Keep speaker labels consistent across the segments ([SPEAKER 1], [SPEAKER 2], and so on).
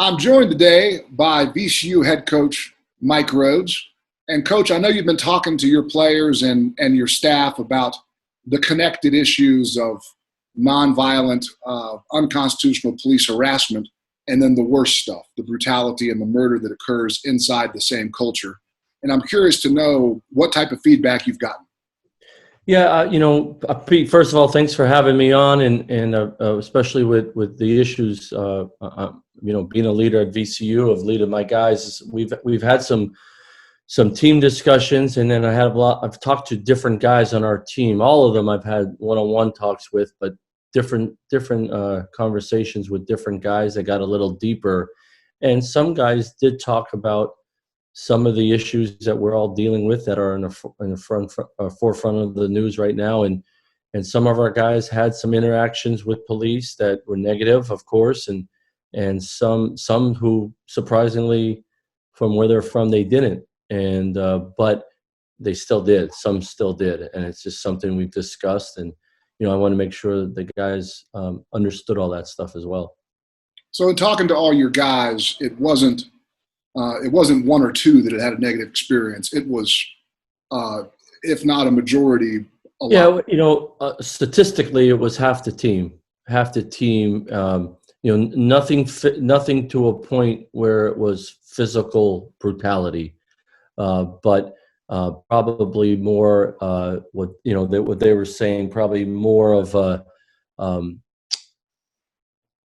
[SPEAKER 1] I'm joined today by VCU head coach Mike Rhoades. And coach, I know you've been talking to your players and your staff about the connected issues of nonviolent, unconstitutional police harassment, and then the worst stuff, the brutality and the murder that occurs inside the same culture. And I'm curious to know what type of feedback you've gotten.
[SPEAKER 2] Yeah, Pete, first of all, thanks for having me on, and especially with the issues, being a leader at VCU, of leading my guys. We've had some team discussions, and then I've talked to different guys on our team. All of them I've had one-on-one talks with, but different conversations with different guys that got a little deeper. And some guys did talk about some of the issues that we're all dealing with that are in the forefront of the news right now. And some of our guys had some interactions with police that were negative, of course, and some who surprisingly, from where they're from, they didn't. And but they still did. Some still did, and it's just something we've discussed. And I want to make sure that the guys understood all that stuff as well.
[SPEAKER 1] So in talking to all your guys, it wasn't one or two that had a negative experience. It was, if not a majority, a lot.
[SPEAKER 2] Yeah, statistically, it was half the team. Half the team. Nothing to a point where it was physical brutality, but probably more what they were saying. Probably more of a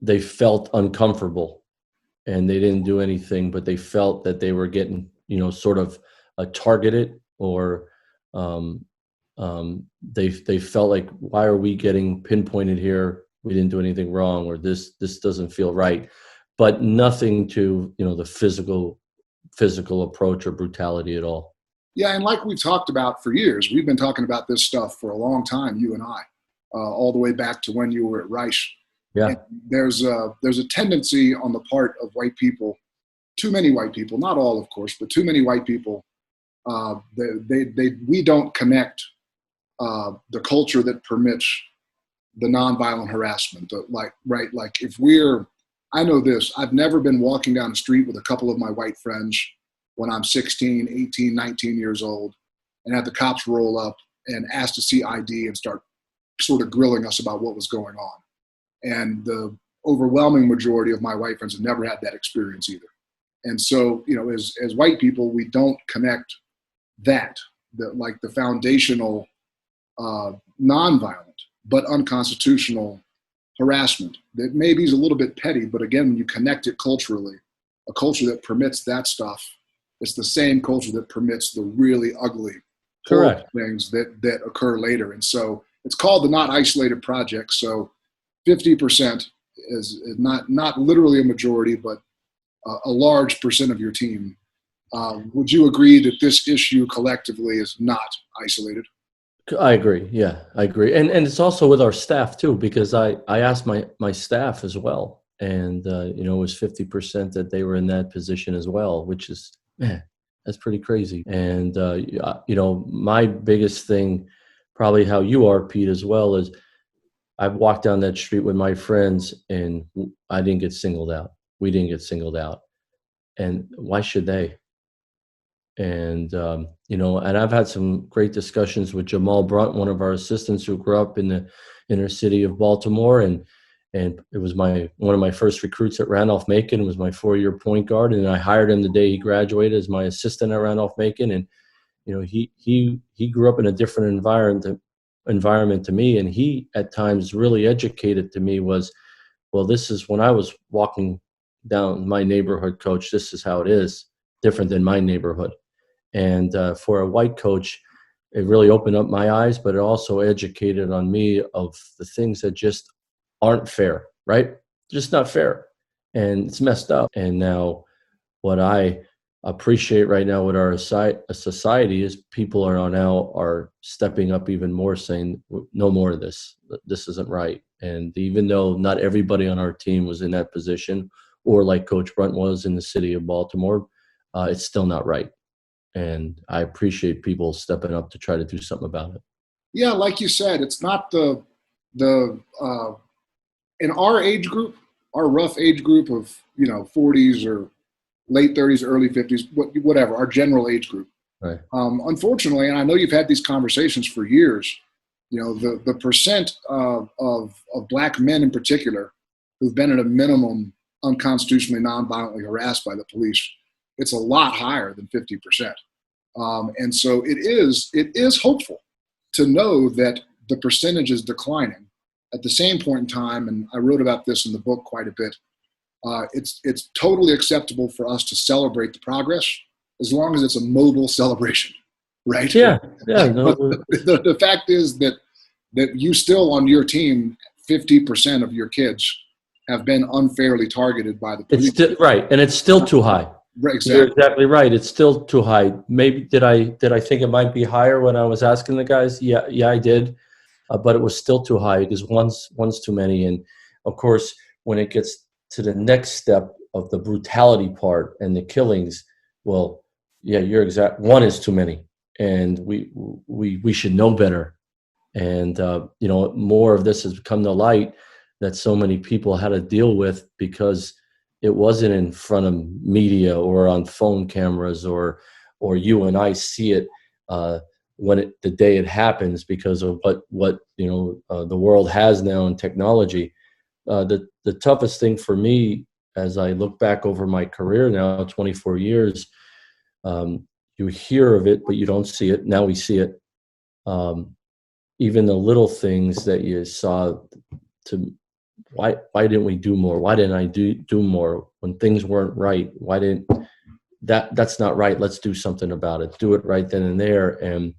[SPEAKER 2] they felt uncomfortable. And they didn't do anything, but they felt that they were getting, sort of targeted, or they felt like, why are we getting pinpointed here? We didn't do anything wrong, or this doesn't feel right. But nothing to the physical approach or brutality at all.
[SPEAKER 1] Yeah, and like we've talked about for years, we've been talking about this stuff for a long time, you and I, all the way back to when you were at Rice.
[SPEAKER 2] Yeah.
[SPEAKER 1] And there's a tendency on the part of white people, too many white people, not all, of course, but too many white people. We don't connect the culture that permits the nonviolent harassment. Like I know this. I've never been walking down the street with a couple of my white friends when I'm 16, 18, 19 years old, and had the cops roll up and ask to see ID and start sort of grilling us about what was going on. And the overwhelming majority of my white friends have never had that experience either. And so, as white people, we don't connect that, the foundational, nonviolent, but unconstitutional harassment that maybe is a little bit petty, but again, when you connect it culturally, a culture that permits that stuff, it's the same culture that permits the really ugly,
[SPEAKER 2] correct
[SPEAKER 1] things that occur later. And so it's called the Not Isolated Project. So 50% is not literally a majority, but a large percent of your team. Would you agree that this issue collectively is not isolated?
[SPEAKER 2] I agree. Yeah, I agree. And it's also with our staff too, because I asked my staff as well. And, it was 50% that they were in that position as well, which is, man, that's pretty crazy. And, my biggest thing, probably how you are, Pete, as well, is I've walked down that street with my friends and I didn't get singled out. We didn't get singled out. And why should they? And, and I've had some great discussions with Jamal Brunt, one of our assistants who grew up in the inner city of Baltimore. And it was one of my first recruits at Randolph-Macon. It was my 4-year point guard. And I hired him the day he graduated as my assistant at Randolph-Macon. And, he grew up in a different environment to me, and he at times really educated to me was, well, this is when I was walking down my neighborhood, coach, this is how it is, different than my neighborhood. And for a white coach, it really opened up my eyes, but it also educated on me of the things that just aren't fair, right? Just not fair, and it's messed up. And now what I appreciate right now with our society is people are stepping up even more, saying no more of this. This isn't right. And even though not everybody on our team was in that position, or like Coach Brunt was in the city of Baltimore, it's still not right. And I appreciate people stepping up to try to do something about it.
[SPEAKER 1] Yeah, like you said, it's not the in our age group, our rough age group of 40s or late 30s, early 50s, whatever, our general age group.
[SPEAKER 2] Right.
[SPEAKER 1] Unfortunately, and I know you've had these conversations for years, the percent of black men in particular who've been at a minimum unconstitutionally, non-violently harassed by the police, it's a lot higher than 50%. And so it is hopeful to know that the percentage is declining. At the same point in time, and I wrote about this in the book quite a bit, it's totally acceptable for us to celebrate the progress as long as it's a mobile celebration, right?
[SPEAKER 2] Yeah, yeah. No,
[SPEAKER 1] But the fact is that you still, on your team, 50% of your kids have been unfairly targeted by the police.
[SPEAKER 2] it's still right, and it's still too high.
[SPEAKER 1] Right,
[SPEAKER 2] You're
[SPEAKER 1] exactly.
[SPEAKER 2] exactly right. It's still too high. Maybe did I think it might be higher when I was asking the guys? Yeah, I did, but it was still too high because one's too many. And of course, when it gets to the next step of the brutality part and the killings, well, yeah, you're exact. One is too many, and we should know better. And more of this has come to light that so many people had to deal with because it wasn't in front of media or on phone cameras or you and I see it the day it happens because of what the world has now in technology. The toughest thing for me as I look back over my career now, 24 years, you hear of it but you don't see it. Now we see it. Even the little things that you saw, to why didn't we do more? Why didn't I do more when things weren't right? Why didn't that's not right? Let's do something about it. Do it right then and there. And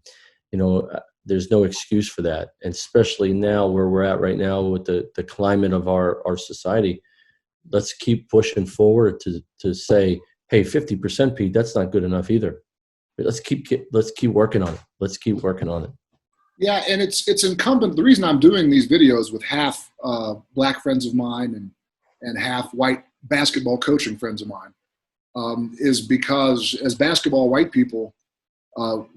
[SPEAKER 2] there's no excuse for that. And especially now where we're at right now with the climate of our society, let's keep pushing forward to say, hey, 50%, Pete, that's not good enough either. But let's keep working on it. Let's keep working on it.
[SPEAKER 1] Yeah, and it's incumbent. The reason I'm doing these videos with half black friends of mine and half white basketball coaching friends of mine is because as basketball white people,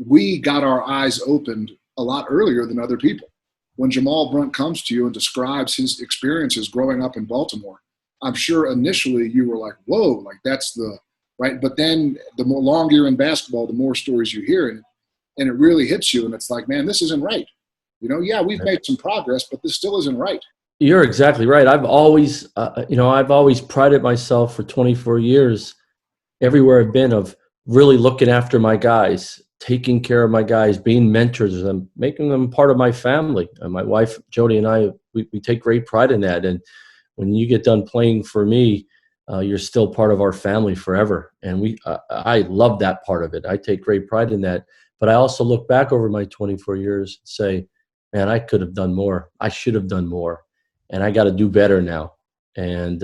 [SPEAKER 1] we got our eyes opened a lot earlier than other people. When Jamal Brunt comes to you and describes his experiences growing up in Baltimore, I'm sure initially you were like, whoa, like that's the right. But then the more longer you're in basketball, the more stories you hear, and it really hits you. And it's like, man, this isn't right. Yeah, we've made some progress, but this still isn't right.
[SPEAKER 2] You're exactly right. I've always prided myself for 24 years, everywhere I've been, of really looking after my guys, taking care of my guys, being mentors of them, making them part of my family. And my wife, Jody, and I, we take great pride in that. And when you get done playing for me, you're still part of our family forever. And I love that part of it. I take great pride in that. But I also look back over my 24 years and say, man, I could have done more. I should have done more. And I got to do better now. And,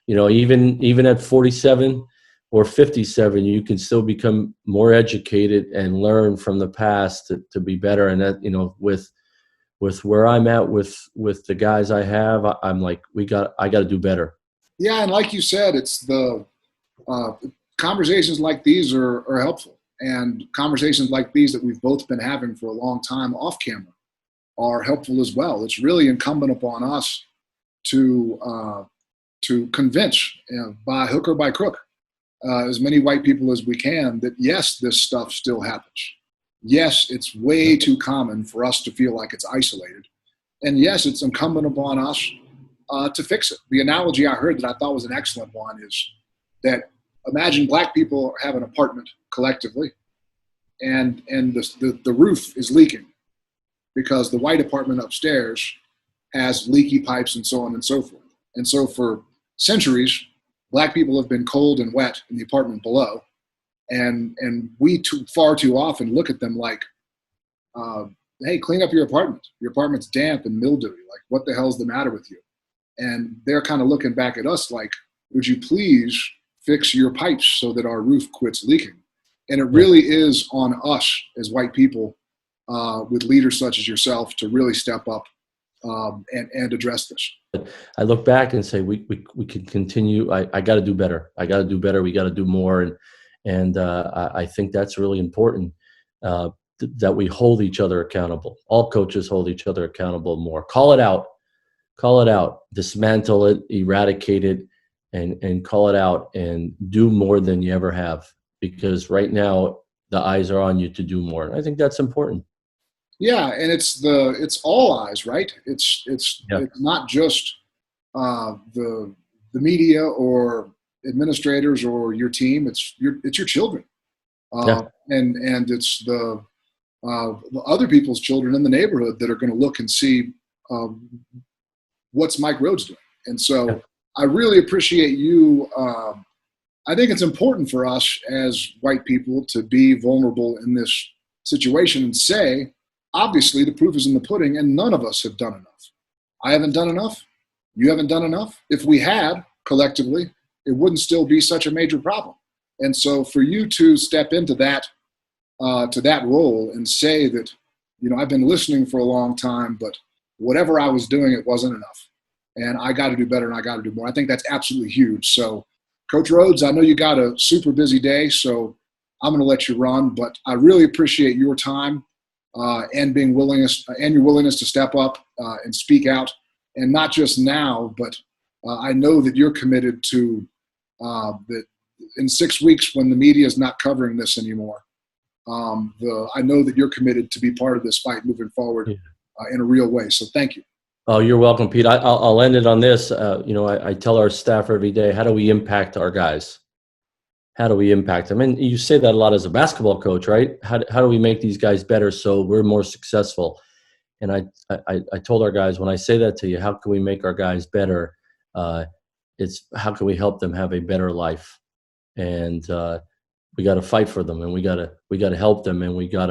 [SPEAKER 2] even at 47 or 57, you can still become more educated and learn from the past to be better. And that, with where I'm at with the guys I have, I'm like, I got to do better.
[SPEAKER 1] Yeah. And like you said, it's the conversations like these are helpful. And conversations like these that we've both been having for a long time off camera are helpful as well. It's really incumbent upon us to convince, by hook or by crook, as many white people as we can that yes, this stuff still happens. Yes, it's way too common for us to feel like it's isolated. And yes, it's incumbent upon us to fix it. The analogy I heard that I thought was an excellent one is that imagine black people have an apartment collectively and the roof is leaking because the white apartment upstairs has leaky pipes and so on and so forth. And so for centuries, black people have been cold and wet in the apartment below. And we far too often look at them like, hey, clean up your apartment. Your apartment's damp and mildewy. Like, what the hell's the matter with you? And they're kind of looking back at us like, would you please fix your pipes so that our roof quits leaking? And it really is on us as white people, with leaders such as yourself, to really step up and address this.
[SPEAKER 2] I look back and say, we can continue. I got to do better. I got to do better. We got to do more. And I think that's really important, that we hold each other accountable. All coaches hold each other accountable more. Call it out. Call it out, dismantle it, eradicate it, and call it out, and do more than you ever have, because right now the eyes are on you to do more. And I think that's important.
[SPEAKER 1] Yeah, and it's all eyes, right?
[SPEAKER 2] Yeah.
[SPEAKER 1] It's not just the media or administrators or your team. It's your children,
[SPEAKER 2] Yeah.
[SPEAKER 1] and it's the other people's children in the neighborhood that are going to look and see what's Mike Rhoades doing. And
[SPEAKER 2] Yeah.
[SPEAKER 1] so I really appreciate you. I think it's important for us as white people to be vulnerable in this situation and say, obviously, the proof is in the pudding, and none of us have done enough. I haven't done enough. You haven't done enough. If we had collectively, it wouldn't still be such a major problem. And so, for you to step into that role and say that, I've been listening for a long time, but whatever I was doing, it wasn't enough, and I got to do better, and I got to do more. I think that's absolutely huge. So, Coach Rhoades, I know you got a super busy day, so I'm going to let you run, but I really appreciate your time and your willingness to step up and speak out, and not just now, but I know that you're committed to that in 6 weeks when the media is not covering this anymore. I know that you're committed to be part of this fight moving forward
[SPEAKER 2] Yeah.
[SPEAKER 1] in a real way. So thank you.
[SPEAKER 2] Oh, you're welcome, Pete. I'll end it on this. I tell our staff every day, how do we impact our guys? How do we impact them? And you say that a lot as a basketball coach, right? How do we make these guys better so we're more successful? And I told our guys, when I say that to you, how can we make our guys better? It's how can we help them have a better life? And we got to fight for them, and we got to help them, and we got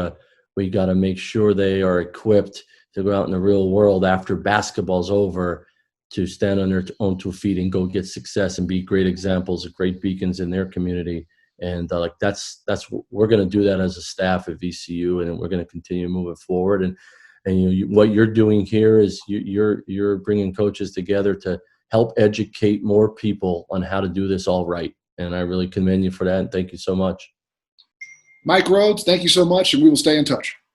[SPEAKER 2] to make sure they are equipped to go out in the real world after basketball's over, to stand on their own 2 feet and go get success and be great examples, great beacons in their community. And that's we're going to do that as a staff at VCU, and we're going to continue moving forward. And what you're doing here is you're bringing coaches together to help educate more people on how to do this all right. And I really commend you for that. And thank you so much.
[SPEAKER 1] Mike Rhoades, thank you so much, and we will stay in touch.